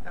Ya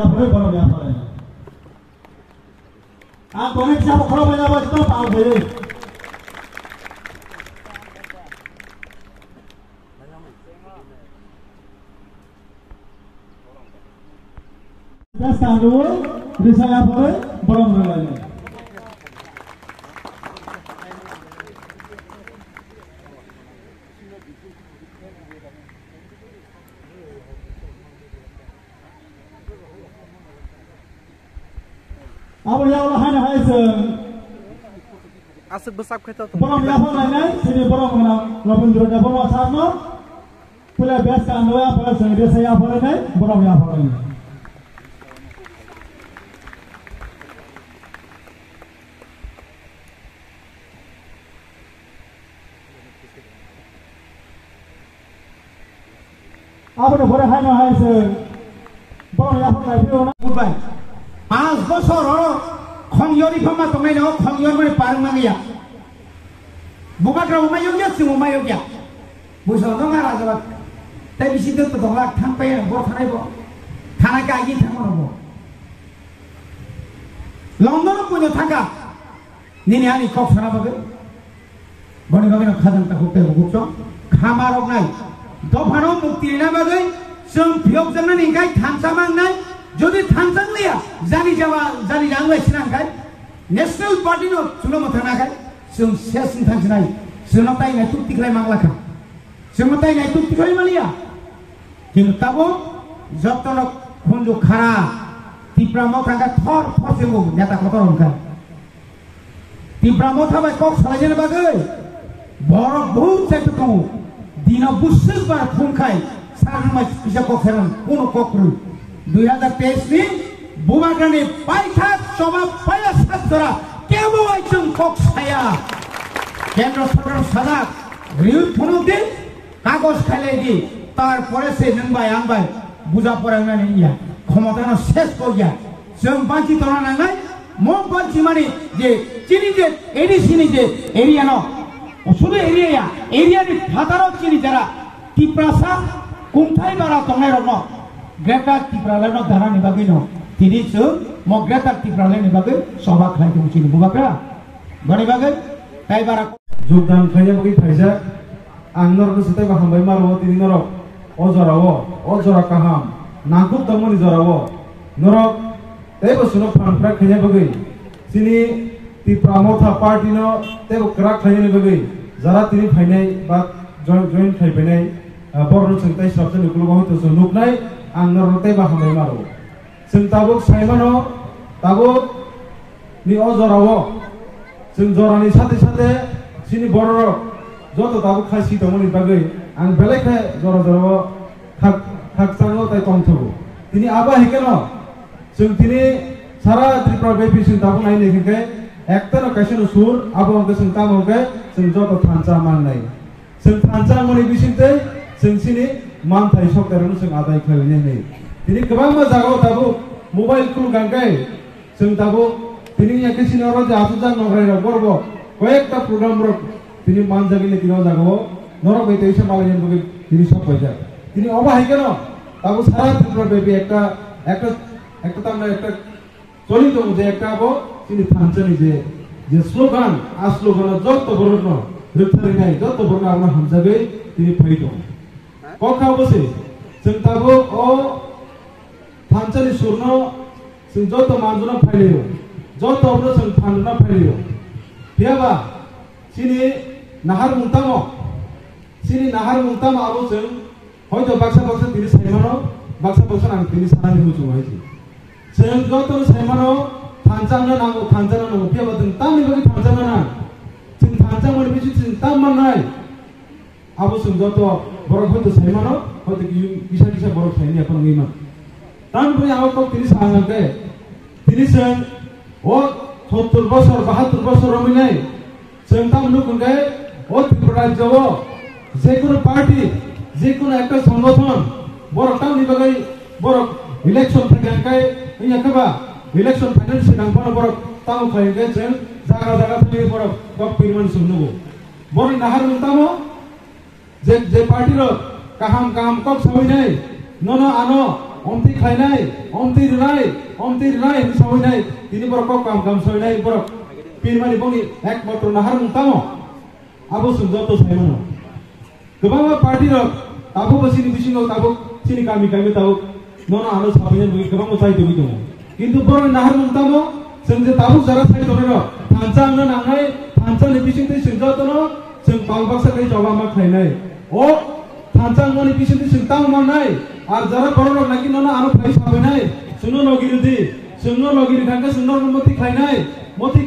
boleh boleh ya boleh. Boleh siapa kalau banyak banget itu tahu boleh. Kita sekarang dulu, jadi saya boleh belum lagi. Apa yang Allah hanya hai se asal besar kita tu belum ya apa lain sini belum menang lebih dulu dah belum sama pula biasa anda ya pula saya apa lain belum ya apa lain apa tu boleh hanya hai se belum ya apa lain pun goodbye 5 বছর খংয়রি ফমা তংনাই ন খংয়র মানে পারং মাঙ্গিয়া বুবাগ্রা উমায়গিয়া সিং উমায়গিয়া বুঝো ন nga রাজা তাই BC তো দংলা থাংপাই বড় থানাইব থানা গাগি থামনব লন্ডন কইনো থাকা নিনি আনি কক থানা বাগে বনি বাগে খাজান তা হুতে গুপচ খামারক নাই দফানো মুক্তি না বাগে जों फियक जंना निगाय थांसा मांगनाय যদি থানসাংলিয়া জানি যাওয়া জানি জানলাই সিনাंखाय नेशनल पार्टी नो सुनो मथानाखाय जों सेसिन थांसनाय जोंना ताइनाय तुक्तिखलाय मांगलाखा जों ताइनाय तुक्तिखलाय मालिया কিন্তু তাবো যতন খঞ্জু খারা তিপ্রামো থাকা থর ফসেবো নেতা কত রংকা তিপ্রামো থাবাই কক সালাইজেন বাগৈ বড় বহুত চাইতো কম দিন বুসুল বার খুনখাই সারামাই কিসা কক হেরন কোন ককরু 2023 ni bumagrani paithat soba paya satdora kebo aichung kok saya kendro sarkar sadak riu phonodi kagoj khaile di tar pore se nangbai angbai buja porangani iya ক্ষমতা শেষ করিয়া जों बांची तोना नांगाय मो बांची माने जे चिनी जे एडिसिनी जे एरिया न শুধু एरिया नि फातारो चिनी जरा तिप्रासा कुंथाय बारा तंगाय रनो Greater Tipraleno Dana Nibagino, Tinisu, Mo Greater Tipraleno Nibagin, Sobak like Muchin Bugaka, Bonibagan, Taibara, Jugdan Kayabaki Paisa, Anor Sutaba Hambamaro, Tinoro, Ozoravo, Ozorakaham, Nakut Tamon Zoravo, Norok, Tebasuno Pampra Kayabagi, Sini Tipramota Partino, Tebo Krak Kayabagi, Zaratini Pine, but joint Kaipene, Borus and Tais of the Nukulo to Nuknai. Angor rote ba hamai maro sing tabuk saimano tabuk ni ozorawo sing jorani sate sate sini bororo joto tabuk khasi tomoni bagai ang belai khe joro khak sango tai tongthobo tini aba hikeno sing tini sara tripura bepi sing tabuk nai nekhe ektano kaisino sur abo angke sing tamoke sing joto thansa mangnai sing thansa moni bisinte sing sini mantai sok terus sing adai khalene nei tini kebang ma jago tabu mobile kul gangkai sing tabu tini ya kesini oro je asujang nongrai ro gorbo koyekta program ro tini man jagile tino jago norok bete isa malayen bugi tini sok hoja tini oba haikeno tabu sara tripura bebi ekta tamna ekta চলিত যে একটা abo tini thanchani je slogan a slogan jotto borno rutari nai jotto borno amra hamjabe tini phaito Kok bose जों ताबो ओ थानसालि सुरनो जों जत मानजुना फाइलियो जत अब्रो जों थानजुना फाइलियो बियाबा सिनि नाहार मुंताम आबो जों हयतो बाक्सा तिनि साइमानो बाक्सा आं तिनि सानानि हुजु हायसि जों जत साइमानो थानसानो नांगौ बियाबा जों तामनि बगि थानसानो ना जों थानसा मोन बिसि जों ताम माननाय आबो जों जत borok hoyto saimano hoyto kisa borok saini apon ngima tan puri awak kok tini sangangke tini sen o 70 বছর 72 বছর রমিনাই sen tam nukunge o Tripura রাজ্য যে কোনো পার্টি যে কোনো একটা সংগঠন borok tang ni bagai borok election thaigan kai ini kaba election thaigan sidang pano borok tang khai kai jeng jaga thai borok kok pirman sumnu borok nahar tamo je party ro kaham kok sawi nai nono ano omti khainai omti rai sawi nai tini borok kok kam sawi nai borok pirmani bongi ekmatro nahar tamo abo sumjoto saimono kebangga party ro tabo basini bisingo tabo sini kami tabo nono ano sabinya bagi kebangga sai dewi dong kintu borok nahar tamo sengje tabo jara sai tonero thancang no nangai thancang ni bising te sumjoto no seng palbaksa kai jawa ma khainai o thancang no ni bising te singtang ma nai ar jara borok naki nono ano khai sabe nai suno logirudi sungno logiri khangka sungno moti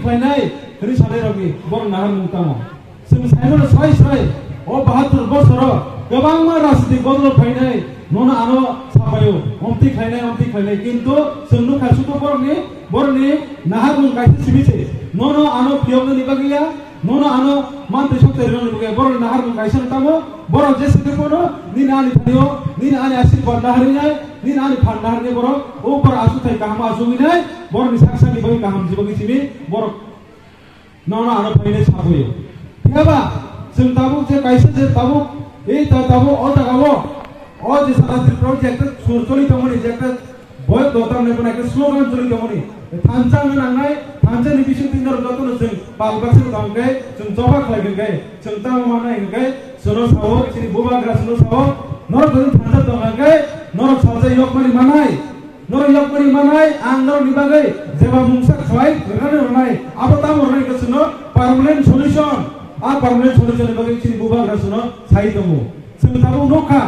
khainai ri sare rogi borok nahar tamo seng saimono sai o 72 বছর গোবাংমা রাজনীতি বদল ফাইনাই ননা আনো সাপায়ো অমতি খাইনাই কিন্তু সন্নু খাসুতো বরনি Nahar moon গাইতে সিবিছে ননো আনো পিয়মনে নিবাগিয়া ননো আনো মানতে সতে রন নিবাগিয়া বর নাহার মুন গাইছন তামো বর যে সতে কোন নিনা আনি থানিও নিনা আনি আশীর্বাদ নাহারি নাই নিনা আনি ফান নাহারি বর ও বর আসু থাই কাহামা আসুমি নাই বর নি সাকসানি বই কাহাম জিবগি সিমি বর ননো আনো ফাইনাই সাপয়ো ঠিকাবা जों ताबुक जे कायसे जे ताबुक ए ताबुक ओ जागावो ओ जे सारास्ट्री प्रोजेक्ट सुरचली तमनि जे एक बय दोताम ने एक स्लोगान चली तमनि थांचां नांनाय थांचां नि बिसिं तिनर जतन जों पालबासे दांगे जों जबा खालायगोनगे जों ताव मानायगोनगे सोनो सावो सिनि बुबाग्रा सोनो सावो नर जों थांचा दंगे नर साजे यकमनि मानाय आं नर निबागै जेबा मुंसा खालाय गनानै हरनाय आबो ताम हरनाय गोसोनो पार्मानेन्ट सल्युशन आ परमानेंट सल्यूशन बगे चिनि बुबाग्रा सुनो साइ दमु जों ताबो नखा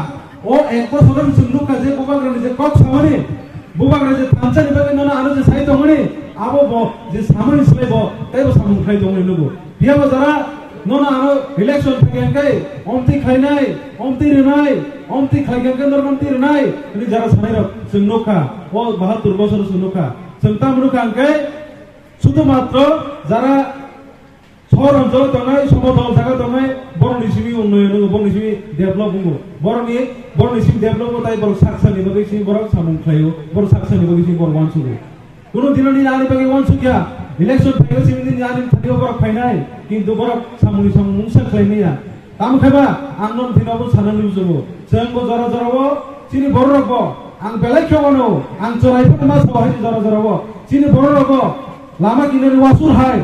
ओ एक बसरन जों नखा जे बुबाग्रा जे कक सामनि बुबाग्रा जे थांचानि बगे नना आरो जे साइ दमनि आबो ब जे सामनि सलेबो ताइबो सामु खाइ दमनि नुगु बियाबो जरा नना आरो इलेक्शन फैगोनकै अमति खाइनाय अमति रिनाय अमति खाइगोनकै नरमति रिनाय नि जरा सानाय जों नखा ओ 72 बसर जों नखा जों ताम नखांकै শুধুমাত্র যারা শহর অঞ্চল তনাই সমতল জায়গা তনাই বরনি সিমি উন্নয়ন বরনি সিমি ডেভেলপ বুঙ্গো বরনি সিমি ডেভেলপ তাই বড় সাকসানি বগে সিমি বড় সামুং খাইও বড় সাকসানি বগে সিমি বড় ওয়ানসুগো কোন দিননি নানি বগে ওয়ানসুকিয়া ইলেকশন ফাইও সিমি দিন নানি থাদিও বড় ফাইনাই কিন্তু বড় সামুনি মুংসা খাইনিয়া তাম খাইবা আনন দিনাবো সানানি বুজবো जोंबो जरा जरावो सिनि बড় रगबो आं बेलाय खेवानो आं जरायफोर मा सहाय जरा जरावो सिनि बড় रगबो लामा किननि वासुर हाय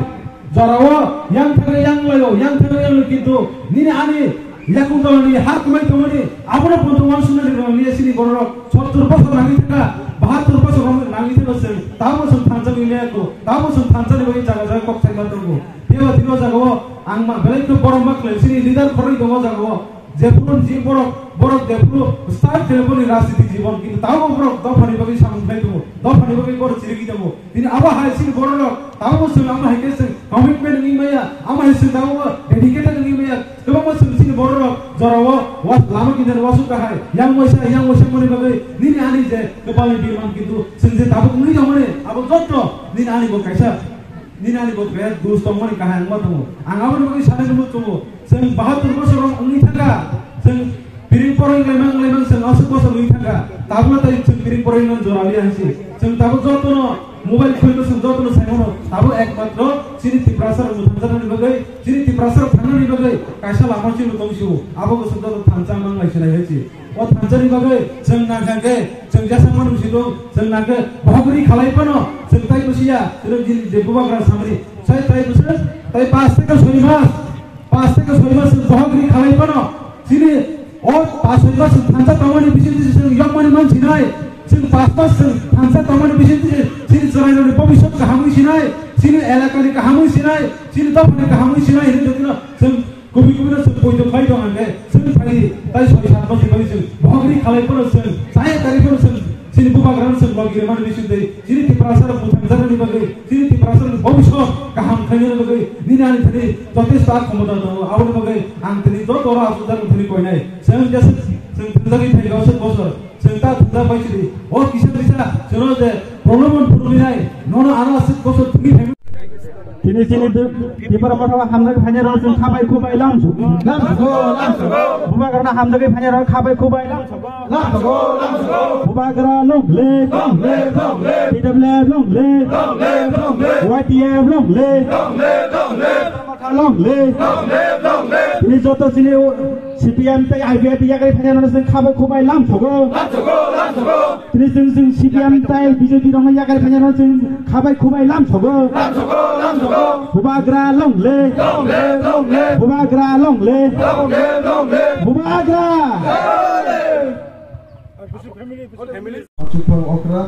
जरावो yang thangre kintu nini ani yakun dawani hak mai tomani abona ponto wansuna ni sini borok 70 বছর নাগি থাকা 72 বছর নাগি থাকা সে তাবো সম থানজানি লেকো তাবো সম থানজানি বই জায়গা জায়গা কক থাইবা দঙ্গো দেবা দিনো জাগাও आं मा बेलाय तो बरम माखले सिनि लिडार खरै दङ जागाव जेपुन जि बरक जेपु स्टार्ट खेलबोनि राजनीति जीवन किन्तु ताबो बरक दफानि बगै सामुंखाय दङ दफानि बगै बर चिरगि दङ दिनै आबा हायसिनि बरक ताबो जों आमा हायकेसों कमिटमेन्ट नि माया आमा हायसिन ताबो डेडिकेटेड नि माया गोबां जों सिनि बरक जराव वास लामा किनर वासु काहाय yang मोसा मनि बगै निनि आनि जे गोबां बिमान किन्तु जों जे ताबो मुनि दङने आबो जत्त निनि आनि बो कायसा निनानि बो बे दोस्त मनि काहाय मा दङ आंगाबो बगै सानै दङ जों 72 বছর उननि थाका जों बिरिं परैं लेमां जों 80 বছর उननि थाका ताबो ताइ जों बिरिं परैं जरालि आंसि जों ताबो जतन मोबाइल खोलनो जों जतन साइमनो ताबो एकमात्र सिनि तिप्रासार मुथानजानि बगै सिनि तिप्रासार थांनानि बगै कायसा लामासिम दंसिउ आबो गोसो जत थांचा नांलायसिनाय हेसि ओ थांचानि बगै जों नागागे जों जासां मानुसिदो जों नागे बागुरि खालायपनो जों ताइ बसिया जों दिनि देबुबाग्रा सामरि साइ ताइ बसर ताइ 5 থেকে 6 মাস 5 থেকে 6 মাস बागुरि खालायपनो सिनि ओ 5 मास थांचा तमानि बिसिनि जों यमनि मानसि नाय जों 5 मास थांचा तमानि बिसिनि सिनि जरायनि भबिष्यत गाहामै सिनाय सिनि एलाकानि गाहामै सिनाय सिनि दफानि गाहामै सिनाय हिनदिनो जों गुबुन जों बयदो फाय दं आंगे जों फाय ताइ 6-7 मास बगै जों बागुरि खालायपनो जों जाय तारिखनो जों सिनि बुबाग्रान जों लगिर माने बिसिनि सिनि तिप्रासार मुथानजानि बगै सिनि तिप्रासार भबिष्यत गाहाम खायनि बगै निनानि थानि जथेष्ट क्षमता दङ आवनि बगै आं तिनि दरा आसुदार थानि कयनाय जों जसे जों थंजागि थाइगावसो बसर जों ता थंजा बायसिनि ओ किसा जों जे प्रब्लेम फुरलिनाय ननो आना 80 বছর थुनि Thai Sini di permohonan hamzah hanya langsung kabai kubai langsung. Buba karena hamzah hanya kabai kubai langsung. Buba karena long le, PWF long le, YTF long le. Ini contoh sini CPM tay IPF ya kali hanya langsung kabai kubai langsung. Ini CPM tay BJP dong ya kali hanya langsung kabai kubai langsung. Bubagra long le, Bubagra long le, Bubagra. Cupang okra,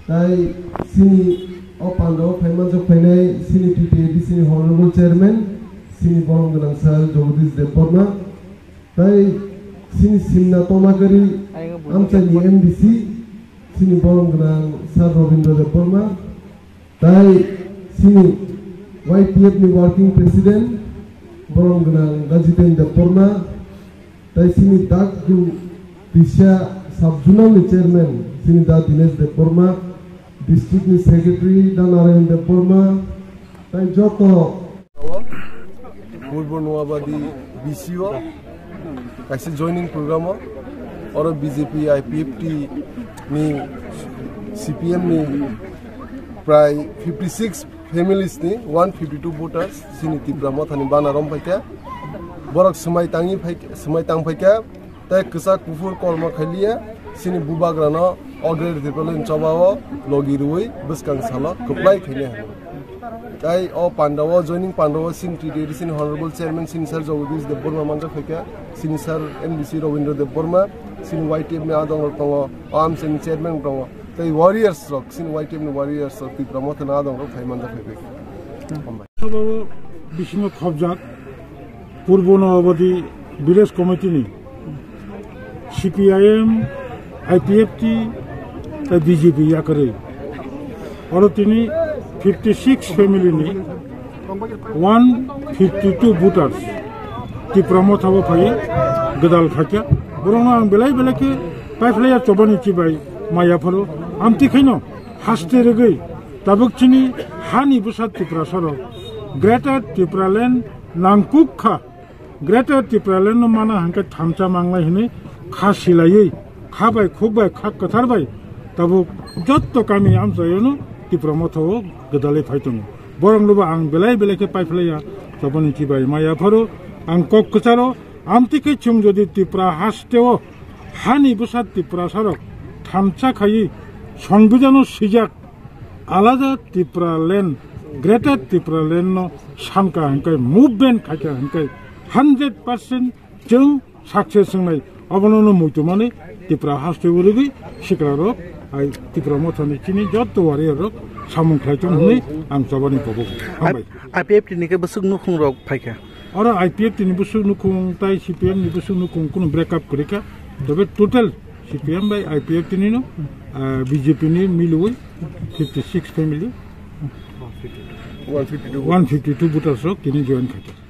tai sini opando, payment of penai, sini TTD, sini honorable chairman, sini borong dengan sal Jagdish Deborma, tai sini simna tomakari, amcani MDC, sini borong dengan sal Ravindra Deborma, tai sini YPF ni working president borong dengan Gajiten Deborma, tai sini Dagdu Disha Subjunal ni chairman sini da Dinesh Deborma, district ni secretary da Narayan Deborma, tai joto Purbo Noabadi BCO kaisi joining program or BJP IPFT ni CPM ni pray 56 families ni 152 voters sini Tipramo thani banarom phaika borok semai tang phaika tai kisa kufur kolma khaliya sini Bubagra no order dipelen chabawo logirui buskang sala kuplai khine tai o Pandawa joining Pandawa sin TDD sin honorable chairman sin sir Jagdish Deborma manja phaika sin sir NBC Ravindra Deborma sin YTF me adong tongo am sin chairman tongo tai warriors rock sin YTF ni warriors rock Tipramo thana adong ro phai manja phaika সব বিষ্ণু খবজাত পূর্ব নবদি village committee নি CPIM IPFT BJP या करे और तिनी 56 family नी 152 voters Tipramo थाबो phi Gadal खाक्या बरंग आं बेलाय बेलाके पाइफलाया चबनी चिबाय मायाफोर आमति खैनो हास्ते रगै ताबुकचिनी हानि बुसा त्रिपुरा सर ग्रेटर त्रिपुरालैंड नांकुखा ग्रेटर त्रिपुरालैंड माना हंके थामचा मांगलाय हने खासिलायै खाबाय खुबाय खा कथारबाय ताबु जत्तो कामी आमसायनो Tipramo थाबो गदाले फायतङ बरंगलबा आं बेलाय बेलाके पाइफलाया चबनी चिबाय मायाफोर आं कक कचारो आमतिके chung जदि त्रिपुरा हास्तेओ हानि बुसा त्रिपुरा सर थामचा खायि संबिधानो सिजाक आलादा Tipralend ग्रेटर Tipralend no सानका हंकाय मुभमेंट खायका हंकाय 100% जों सक्सेस संनाय अबनो मुइतुमाने त्रिपुरा हास्ते उरुगै सिक्रारो आइ Tipramo थानि चिनि जत्तो वारियरो सामुं खायतुं हनै आं जबानि पबो हाबाय IPFT निके बसुक नुखुं रक फायका और IPFT नि बसुक नुखुं ताइ CPM नि बसुक नुखुं कुनु ब्रेकअप करिका तबे टोटल CPM बाय IPFT नि नो BJP नि मिलुय 56 family 152 voters rock kini join kata